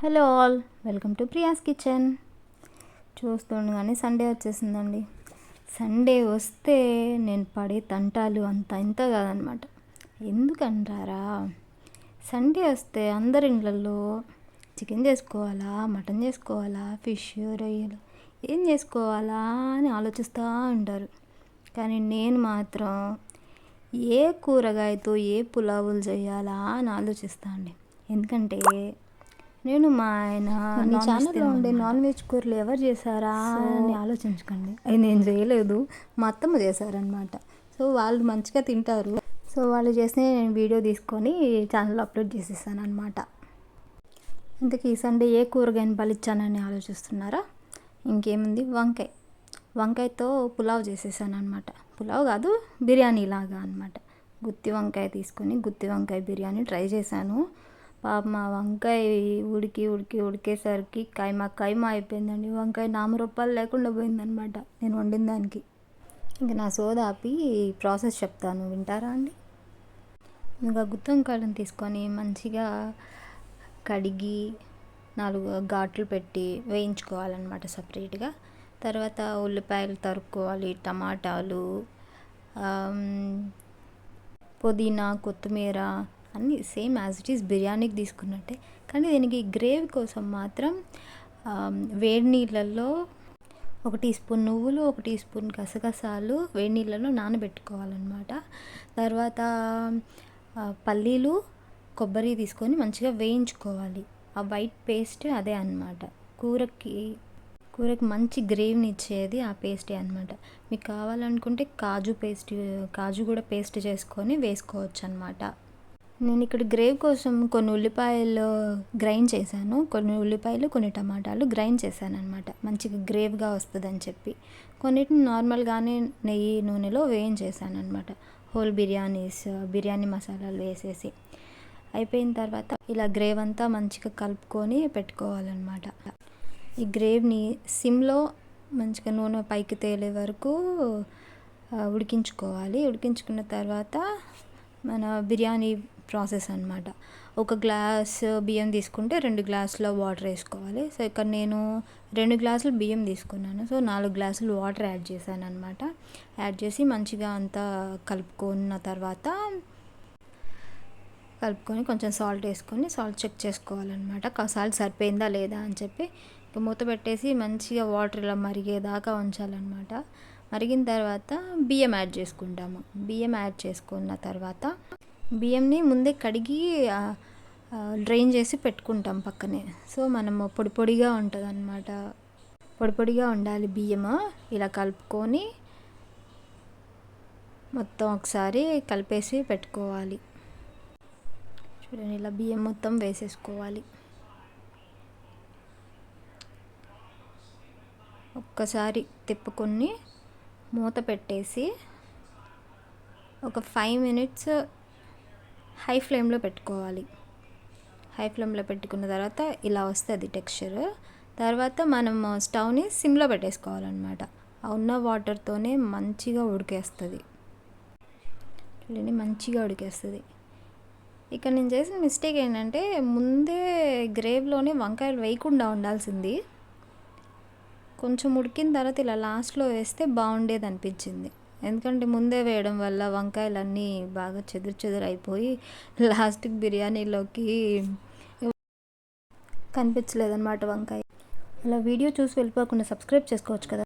Hello all, welcome to Priya's kitchen. చూస్తుండగానే Sunday వచ్చేసిందండి. Sunday వస్తే నేను పడే తంటాలు అంత ఇంత కాదనమాట. ఎందుకంటారా, సండే వస్తే అందరి ఇళ్ళల్లో చికెన్ చేసుకోవాలా, మటన్ చేసుకోవాలా, ఫిష్, రొయ్యలు ఏం చేసుకోవాలా అని ఆలోచిస్తూ ఉంటారు. కానీ నేను మాత్రం ఏ కూరగాయతో ఏ పులావులు చేయాలా అని ఆలోచిస్తా అండి. ఎందుకంటే నేను మా ఆయన మీ ఛానల్లో ఉండే నాన్ వెజ్ కూరలు ఎవరు చేశారా అని ఆలోచించకండి, అది నేను చేయలేదు, మా అత్తమ్మ చేశారనమాట. సో వాళ్ళు మంచిగా తింటారు. సో వాళ్ళు చేస్తే నేను వీడియో తీసుకొని ఛానల్లో అప్లోడ్ చేసేసాను అనమాట. ఇంతకీ ఈ సండే ఏ కూరగాయని బలిచ్చానని ఆలోచిస్తున్నారా? ఇంకేముంది, వంకాయతో పులావ్ చేసేసాను అనమాట. పులావ్ కాదు, బిర్యానీ లాగా అనమాట. గుత్తి వంకాయ తీసుకొని గుత్తి వంకాయ బిర్యానీ ట్రై చేశాను. మా వంకాయ ఉడికేసరికి కైమా అయిపోయిందండి. వంకాయ నామరూపాలు లేకుండా పోయిందనమాట నేను వండిన దానికి. ఇంకా నా సోదాపి ప్రాసెస్ చెప్తాను, వింటారా అండి? ఇంకా గుత్తి వంకాయలను తీసుకొని మంచిగా కడిగి 4 ఘాట్లు పెట్టి వేయించుకోవాలన్నమాట సపరేట్గా. తర్వాత ఉల్లిపాయలు తరుక్కోవాలి, టమాటాలు, పుదీనా, కొత్తిమీర అన్నీ సేమ్ యాజ్ ఇట్ ఈస్ బిర్యానీకి తీసుకున్నట్టే. కానీ దీనికి గ్రేవీ కోసం మాత్రం వేడి నీళ్ళల్లో 1 టీ స్పూన్ నువ్వులు, 1 టీ స్పూన్ గసగసాలు వేడి నీళ్ళలో నానబెట్టుకోవాలన్నమాట. తర్వాత పల్లీలు, కొబ్బరి తీసుకొని మంచిగా వేయించుకోవాలి. ఆ వైట్ పేస్ట్ అదే అన్నమాట. కూరకి మంచి గ్రేవీని ఇచ్చేది ఆ పేస్టే అనమాట. మీకు కావాలనుకుంటే కాజు కూడా పేస్ట్ చేసుకొని వేసుకోవచ్చు అనమాట. నేను ఇక్కడ గ్రేవీ కోసం కొన్ని ఉల్లిపాయలు గ్రైండ్ చేశాను, కొన్ని టమాటాలు గ్రైండ్ చేశాను అనమాట. మంచిగా గ్రేవ్గా వస్తుందని చెప్పి. కొన్నిటిని నార్మల్గానే నెయ్యి నూనెలో వేయించేసాను అనమాట. హోల్ బిర్యానీ మసాలాలు వేసేసి అయిపోయిన తర్వాత ఇలా గ్రేవ్ అంతా మంచిగా కలుపుకొని పెట్టుకోవాలన్నమాట. ఈ గ్రేవ్ని సిమ్లో మంచిగా నూనె పైకి తేలే వరకు ఉడికించుకోవాలి. ఉడికించుకున్న తర్వాత మన బిర్యానీ ప్రాసెస్ అనమాట. 1 గ్లాస్ బియ్యం తీసుకుంటే 2 గ్లాసుల వాటర్ వేసుకోవాలి. సో ఇక్కడ నేను 2 గ్లాసులు బియ్యం తీసుకున్నాను. సో 4 గ్లాసులు వాటర్ యాడ్ చేశాను అనమాట. యాడ్ చేసి మంచిగా అంతా కలుపుకొని కొంచెం సాల్ట్ వేసుకొని సాల్ట్ చెక్ చేసుకోవాలన్నమాట. సాల్ట్ సరిపోయిందా లేదా అని చెప్పి మూత పెట్టేసి మంచిగా వాటర్ ఇలా మరిగేదాకా ఉంచాలన్నమాట. మరిగిన తర్వాత బియ్యం యాడ్ చేసుకుంటాము. బియ్యం యాడ్ చేసుకున్న తర్వాత బియ్యంని ముందే కడిగి డ్రైన్ చేసి పెట్టుకుంటాం పక్కనే. సో మనము పొడిగా ఉంటుంది అన్నమాట. పొడిగా ఉండాలి బియ్యము. ఇలా కలుపుకొని మొత్తం ఒకసారి కలిపేసి పెట్టుకోవాలి. చూడండి, ఇలా బియ్యం మొత్తం వేసేసుకోవాలి. ఒక్కసారి తిప్పుకొని మూత పెట్టేసి ఒక 5 మినిట్స్ హై ఫ్లేమ్లో పెట్టుకోవాలి. హై ఫ్లేమ్లో పెట్టుకున్న తర్వాత ఇలా వస్తుంది టెక్స్చర్. తర్వాత మనం స్టవ్ని సిమ్లో పెట్టేసుకోవాలన్నమాట. ఉన్న వాటర్తోనే మంచిగా ఉడికేస్తుంది. చూడండి, మంచిగా ఉడికేస్తుంది. ఇక్కడ నేను చేసిన మిస్టేక్ ఏంటంటే ముందే గ్రేవ్లోనే వంకాయలు వేయకుండా ఉండాల్సింది. కొంచెం ఉడికిన తర్వాత ఇలా లాస్ట్లో వేస్తే బాగుండేది అనిపించింది. ఎందుకంటే ముందే వేయడం వల్ల వంకాయలన్నీ బాగా చెదురు అయిపోయి లాస్ట్కి బిర్యానీలోకి కనిపించలేదన్నమాట వంకాయ. అలా వీడియో చూసి వెళ్ళిపోకుండా సబ్స్క్రైబ్ చేసుకోవచ్చు కదా.